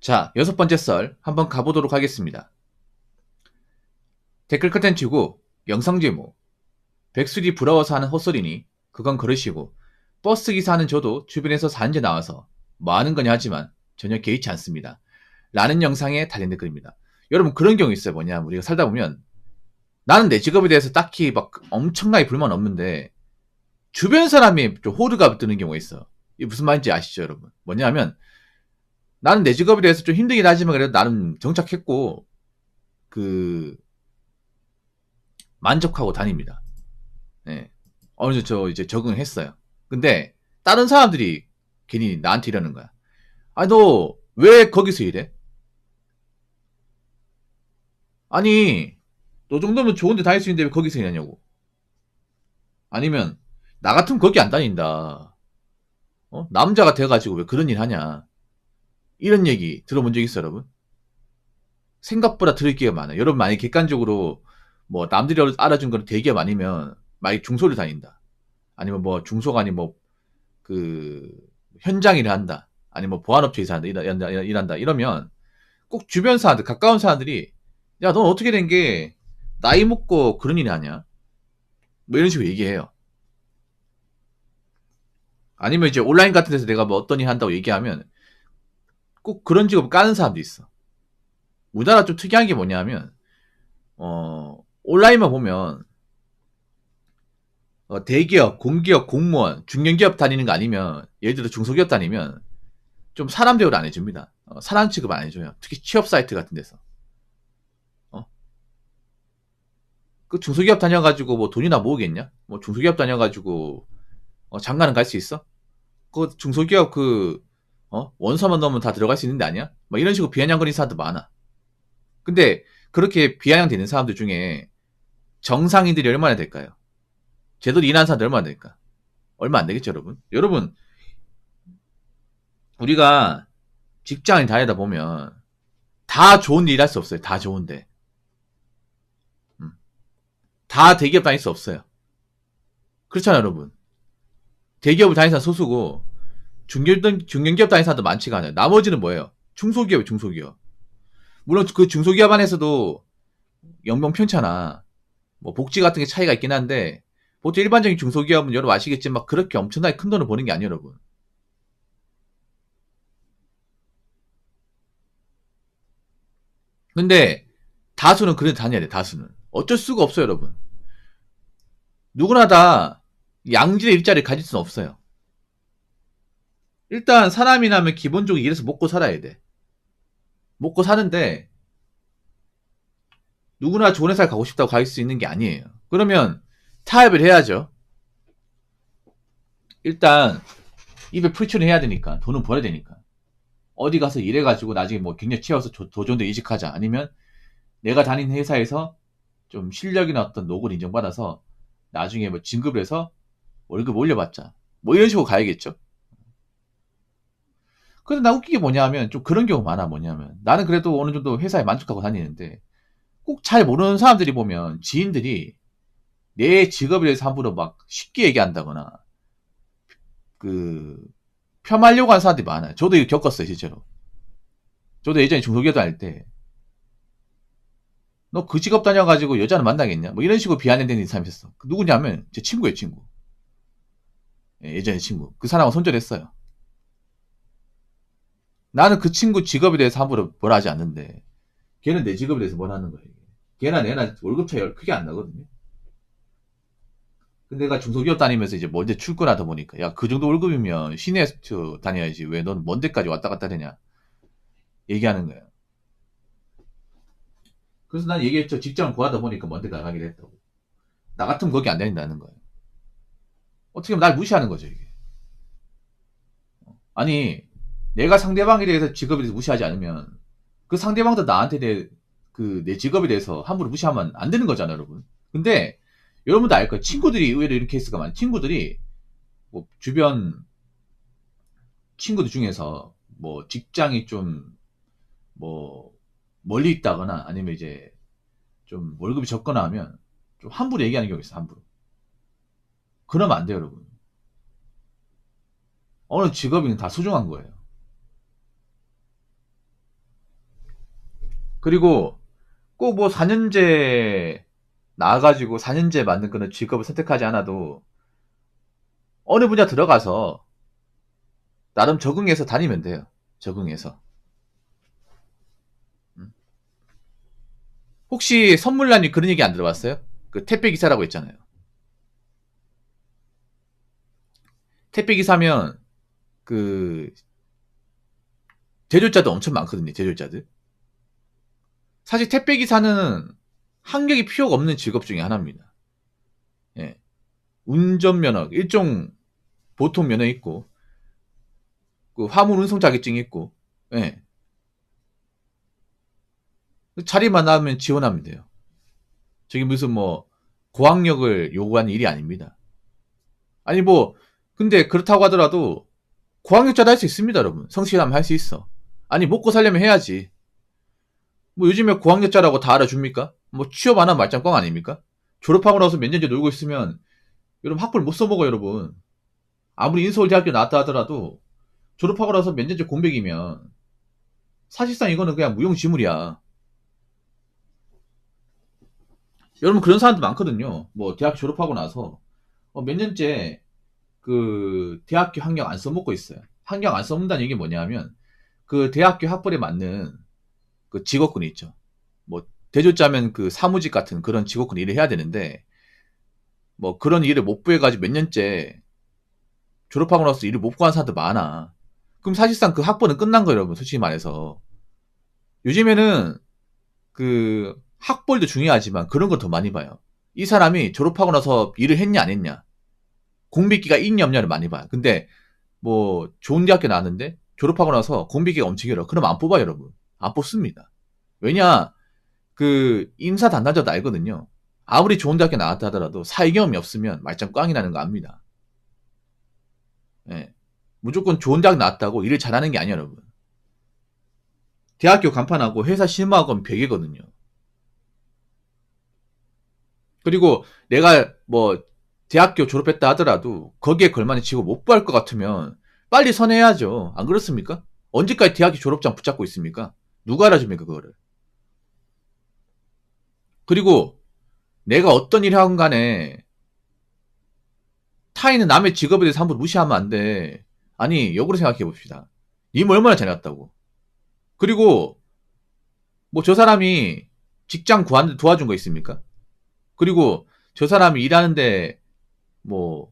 자, 6번째 썰 한번 가보도록 하겠습니다. 댓글 컨텐츠고 영상 제목 백수리 부러워서 하는 헛소리니 그건 그러시고 버스기사 하는 저도 주변에서 사는데 나와서 뭐 하는 거냐 하지만 전혀 개의치 않습니다. 라는 영상에 달린 댓글입니다. 여러분 그런 경우 있어요. 뭐냐 우리가 살다 보면 나는 내 직업에 대해서 딱히 막 엄청나게 불만 없는데 주변 사람이 좀 호르가 뜨는 경우가 있어. 이게 무슨 말인지 아시죠 여러분? 뭐냐면 나는 내 직업에 대해서 좀 힘들긴 하지만 그래도 나름 정착했고 그 만족하고 다닙니다. 예. 어느 정도 저 이제 적응했어요. 근데 다른 사람들이 괜히 나한테 이러는 거야. 아, 너 왜 거기서 일해? 아니, 너 정도면 좋은데 다닐 수 있는데 왜 거기서 일하냐고. 아니면 나 같으면 거기 안 다닌다. 남자가 돼가지고 왜 그런 일 하냐. 이런 얘기 들어본 적 있어 여러분? 생각보다 들을 기회가 많아요. 여러분 만약에 객관적으로 뭐 남들이 알아준 거는 대기업 아니면 만약 중소를 다닌다. 아니면 뭐 중소가 아니 뭐그 현장 일을 한다. 아니면 뭐 보안업체에서 일한다. 이러면 꼭 주변 사람들, 가까운 사람들이 야, 넌 어떻게 된 게 나이 먹고 그런 일 하냐? 뭐 이런 식으로 얘기해요. 아니면 이제 온라인 같은 데서 내가 뭐 어떤 일 한다고 얘기하면 꼭 그런 직업 까는 사람도 있어. 우리나라 좀 특이한 게 뭐냐면 온라인만 보면 대기업, 공기업, 공무원, 중견기업 다니는 거 아니면 예를 들어 중소기업 다니면 좀 사람 대우를 안 해줍니다. 사람 취급 안 해줘요. 특히 취업 사이트 같은 데서. 어? 그 중소기업 다녀가지고 뭐 돈이나 모으겠냐? 뭐 중소기업 다녀가지고 장가는 갈 수 있어? 그 중소기업 원서만 넣으면 다 들어갈 수 있는 데 아니야? 뭐 이런 식으로 비아냥거리는 사람도 많아. 근데 그렇게 비아냥되는 사람들 중에 정상인들이 얼마나 될까요? 제대로 일하는 사람들 얼마나 될까? 얼마 안 되겠죠, 여러분? 여러분, 우리가 직장을 다니다 보면 다 좋은 일 할 수 없어요. 다 좋은데. 음. 다 대기업 다닐 수 없어요. 그렇잖아요, 여러분. 대기업을 다니는 사람 소수고 중견기업 다니는 사람도 많지가 않아요. 나머지는 뭐예요? 중소기업이에요, 중소기업. 물론 그 중소기업 안에서도 연봉 편차나 뭐 복지 같은 게 차이가 있긴 한데 보통 일반적인 중소기업은 여러분 아시겠지만 그렇게 엄청나게 큰 돈을 버는 게 아니에요, 여러분. 근데 다수는 그래도 다녀야 돼, 다수는. 어쩔 수가 없어요, 여러분. 누구나 다 양질의 일자리를 가질 수는 없어요. 일단 사람이라면 기본적으로 일해서 먹고 살아야 돼. 먹고 사는데 누구나 좋은 회사를 가고 싶다고 갈 수 있는 게 아니에요. 그러면 타협을 해야죠. 일단 입에 풀칠을 해야 되니까 돈은 벌어야 되니까 어디 가서 일해가지고 나중에 뭐 경력 채워서 더 좋은 데 이직하자. 아니면 내가 다니는 회사에서 좀 실력이나 어떤 노고를 인정받아서 나중에 뭐 진급을 해서 월급 올려받자. 뭐 이런 식으로 가야겠죠. 근데 나 웃기게 뭐냐면 좀 그런 경우 많아. 뭐냐면 나는 그래도 어느 정도 회사에 만족하고 다니는데 꼭 잘 모르는 사람들이 보면 지인들이 내 직업에 대해서 함부로 막 쉽게 얘기한다거나 그 폄하려고 하는 사람들이 많아요. 저도 이거 겪었어요, 실제로. 저도 예전에 중소기업 다닐 때 너 그 직업 다녀가지고 여자는 만나겠냐? 뭐 이런 식으로 비아냥대는 사람이 있었어. 그 누구냐면 제 친구예요, 친구. 예전에 친구. 그 사람하고 손절했어요. 나는 그 친구 직업에 대해서 함부로 뭐라 하지 않는데 걔는 내 직업에 대해서 뭐라 하는 거예요. 걔나 내나 월급 차이 크게 안 나거든요. 근데 내가 중소기업 다니면서 이제 먼저 출근하다 보니까 야, 그 정도 월급이면 시내에서 다녀야지 왜 넌 먼 데까지 왔다 갔다 되냐 얘기하는 거예요. 그래서 난 얘기했죠. 직장을 구하다 보니까 먼 데 나가기로 했다고. 나 같으면 거기 안 다닌다는 거예요. 어떻게 보면 날 무시하는 거죠, 이게. 아니, 내가 상대방에 대해서 직업에 대해서 무시하지 않으면 그 상대방도 나한테 내 직업에 대해서 함부로 무시하면 안 되는 거잖아요, 여러분. 근데 여러분도 알 거예요. 친구들이 의외로 이런 케이스가 많아요. 친구들이 뭐 주변 친구들 중에서 뭐 직장이 좀 뭐 멀리 있다거나 아니면 이제 좀 월급이 적거나 하면 좀 함부로 얘기하는 경우가 있어요, 함부로. 그러면 안 돼요, 여러분. 어느 직업이든 다 소중한 거예요. 그리고 꼭 뭐 4년제 나와가지고 4년제 맞는 그런 직업을 선택하지 않아도 어느 분야 들어가서 나름 적응해서 다니면 돼요. 적응해서. 음. 혹시 선물란이 그런 얘기 안 들어봤어요? 그 택배기사라고 했잖아요. 택배기사면 그 제조자도 엄청 많거든요. 제조자들. 사실 택배기사는 학력이 필요가 없는 직업 중에 하나입니다. 예. 운전면허, 일종 보통 면허 있고, 그 화물 운송 자격증이 있고, 예. 자리만 나오면 지원하면 돼요. 저게 무슨 뭐 고학력을 요구하는 일이 아닙니다. 아니 뭐 근데 그렇다고 하더라도 고학력자도 할 수 있습니다, 여러분. 성실하면 할 수 있어. 아니 먹고 살려면 해야지. 뭐 요즘에 고학력자라고 다 알아줍니까? 뭐 취업 안 하면 말짱 꽝 아닙니까? 졸업하고 나서 몇 년째 놀고 있으면 여러분 학벌 못 써먹어 여러분. 아무리 인서울대학교 나왔다 하더라도 졸업하고 나서 몇 년째 공백이면 사실상 이거는 그냥 무용지물이야. 여러분 그런 사람도 많거든요. 뭐 대학 졸업하고 나서 몇 년째 그 대학교 학력 안 써먹고 있어요. 학력 안 써먹는다는 얘기 뭐냐면 그 대학교 학벌에 맞는 그 직업군이 있죠. 뭐 대졸자면 그 사무직 같은 그런 직업군 일을 해야 되는데 뭐 그런 일을 못 구해가지고 몇 년째 졸업하고 나서 일을 못 구한 사람도 많아. 그럼 사실상 그 학벌은 끝난 거예요, 여러분. 솔직히 말해서. 요즘에는 그 학벌도 중요하지만 그런 걸 더 많이 봐요. 이 사람이 졸업하고 나서 일을 했냐 안 했냐, 공백기가 있냐 없냐를 많이 봐요. 근데 뭐 좋은 대학교 나왔는데 졸업하고 나서 공백기가 엄청 길어. 그럼 안 뽑아요, 여러분. 안 뽑습니다. 왜냐, 그 인사 담당자도 알거든요. 아무리 좋은 대학교 나왔다 하더라도 사회 경험이 없으면 말짱 꽝이 나는 거 압니다. 예. 무조건 좋은 대학 나왔다고 일을 잘하는 게 아니야, 여러분. 대학교 간판하고 회사 실무하고는 벽이거든요. 그리고 내가 뭐 대학교 졸업했다 하더라도 거기에 걸맞는 직업 못 구할 것 같으면 빨리 선회해야죠. 안 그렇습니까? 언제까지 대학교 졸업장 붙잡고 있습니까? 누가 알아줍니까, 그거를? 그리고 내가 어떤 일을 하건 간에 타인은 남의 직업에 대해서 함부로 무시하면 안 돼. 아니, 역으로 생각해 봅시다. 님 얼마나 잘해왔다고. 그리고 뭐 저 사람이 직장 구하는데 도와준 거 있습니까? 그리고 저 사람이 일하는데 뭐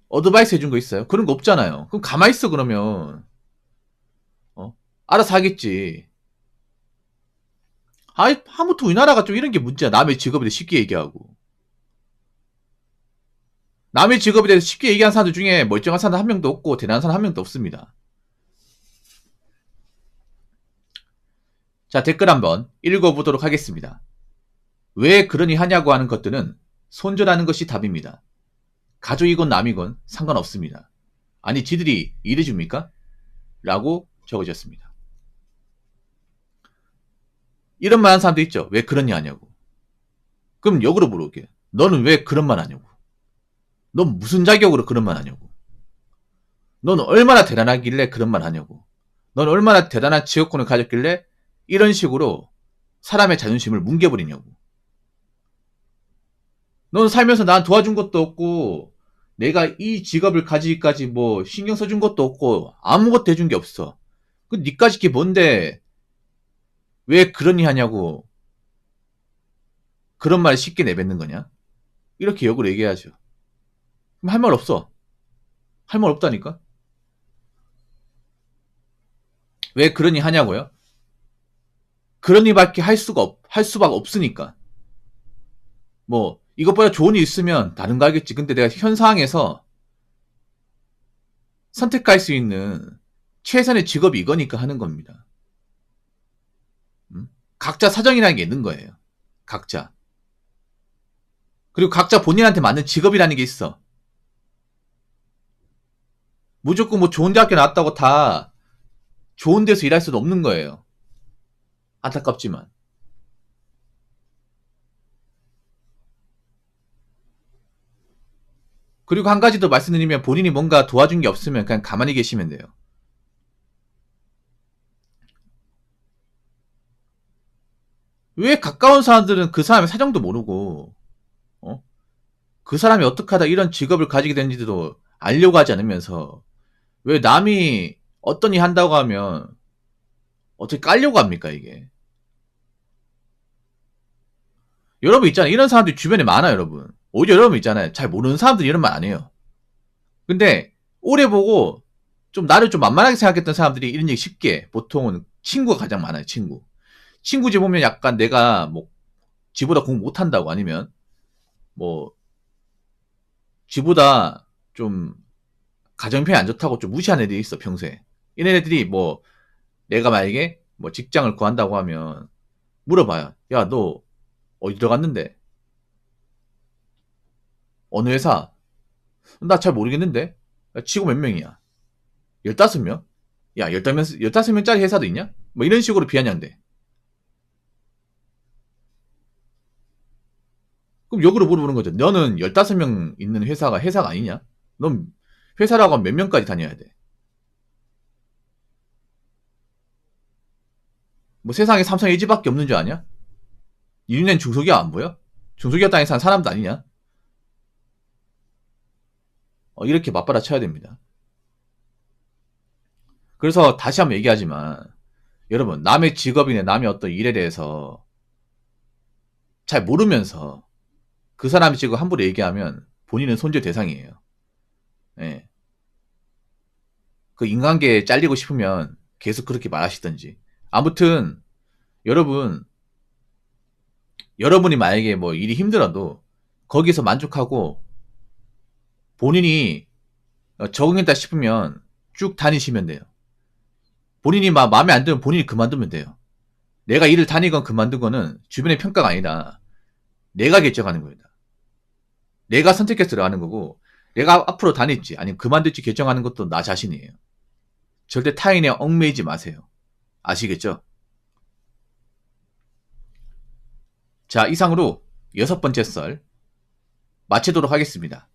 어드바이스 해준 거 있어요? 그런 거 없잖아요. 그럼 가만히 있어 그러면. 어? 알아서 하겠지. 아이, 하무튼 우리나라가 좀 이런 게 문제야. 남의 직업에 대해 쉽게 얘기하고. 남의 직업에 대해서 쉽게 얘기하는 사람들 중에 멀쩡한 사람 한 명도 없고 대단한 사람 한 명도 없습니다. 자, 댓글 한번 읽어보도록 하겠습니다. 왜 그러니 하냐고 하는 것들은 손절하는 것이 답입니다. 가족이건 남이건 상관없습니다. 아니, 지들이 일해줍니까? 라고 적어주셨습니다. 이런 말 하는 사람도 있죠. 왜 그러니 하냐고. 그럼 역으로 물어볼게요. 너는 왜 그런 말 하냐고. 넌 무슨 자격으로 그런 말 하냐고. 넌 얼마나 대단하길래 그런 말 하냐고. 넌 얼마나 대단한 직업군을 가졌길래 이런 식으로 사람의 자존심을 뭉개버리냐고. 넌 살면서 난 도와준 것도 없고 내가 이 직업을 가지기까지 뭐 신경 써준 것도 없고 아무것도 해준 게 없어. 그 니까지 게 뭔데 왜 그러니 하냐고 그런 말을 쉽게 내뱉는 거냐? 이렇게 역으로 얘기해야죠. 그럼 할 말 없어. 할 말 없다니까? 왜 그러니 하냐고요? 그러니밖에 할 수밖에 없으니까. 뭐 이것보다 좋은 일 있으면 다른 거 알겠지. 근데 내가 현 상황에서 선택할 수 있는 최선의 직업이 이거니까 하는 겁니다. 각자 사정이라는 게 있는 거예요. 각자. 그리고 각자 본인한테 맞는 직업이라는 게 있어. 무조건 뭐 좋은 대학교 나왔다고 다 좋은 데서 일할 수도 없는 거예요. 안타깝지만. 그리고 한 가지 더 말씀드리면 본인이 뭔가 도와준 게 없으면 그냥 가만히 계시면 돼요. 왜 가까운 사람들은 그 사람의 사정도 모르고, 어? 그 사람이 어떻게 하다 이런 직업을 가지게 됐는지도 알려고 하지 않으면서, 왜 남이 어떤 일 한다고 하면, 어떻게 깔려고 합니까, 이게? 여러분 있잖아요. 이런 사람들이 주변에 많아요, 여러분. 오히려 여러분 있잖아요. 잘 모르는 사람들이 이런 말 안 해요. 근데, 오래 보고, 좀 나를 좀 만만하게 생각했던 사람들이 이런 얘기 쉽게, 보통은 친구가 가장 많아요, 친구. 친구 집 보면 약간 내가 뭐, 지보다 공부 못한다고 아니면, 뭐, 지보다 좀, 가정편이 안 좋다고 좀 무시하는 애들이 있어, 평소에. 이런 애들이 뭐, 내가 만약에 뭐 직장을 구한다고 하면, 물어봐요. 야, 너 어디 들어갔는데? 어느 회사? 나 잘 모르겠는데? 야, 직원 몇 명이야? 15명? 야, 15명짜리 회사도 있냐? 뭐 이런 식으로 비아냥대. 그럼 역으로 물어보는 거죠. 너는 15명 있는 회사가 아니냐? 넌 회사라고 하면 몇 명까지 다녀야 돼? 뭐 세상에 삼성 LG밖에 없는 줄 아냐? 이윤현 중소기업 안 보여? 중소기업 땅에 사는 사람도 아니냐? 이렇게 맞받아 쳐야 됩니다. 그래서 다시 한번 얘기하지만 여러분 남의 직업이나 남의 어떤 일에 대해서 잘 모르면서 그 사람이 지금 함부로 얘기하면 본인은 손죄 대상이에요. 예. 그 인간계에 잘리고 싶으면 계속 그렇게 말하시든지. 아무튼 여러분 여러분이 만약에 뭐 일이 힘들어도 거기서 만족하고 본인이 적응했다 싶으면 쭉 다니시면 돼요. 본인이 막 마음에 안 들면 본인이 그만두면 돼요. 내가 일을 다니건 그만둔 거는 주변의 평가가 아니라 내가 결정하는 겁니다. 내가 선택해서 들어가는 거고 내가 앞으로 다닐지 아니면 그만둘지 결정하는 것도 나 자신이에요. 절대 타인에 얽매이지 마세요. 아시겠죠? 자, 이상으로 6번째 썰 마치도록 하겠습니다.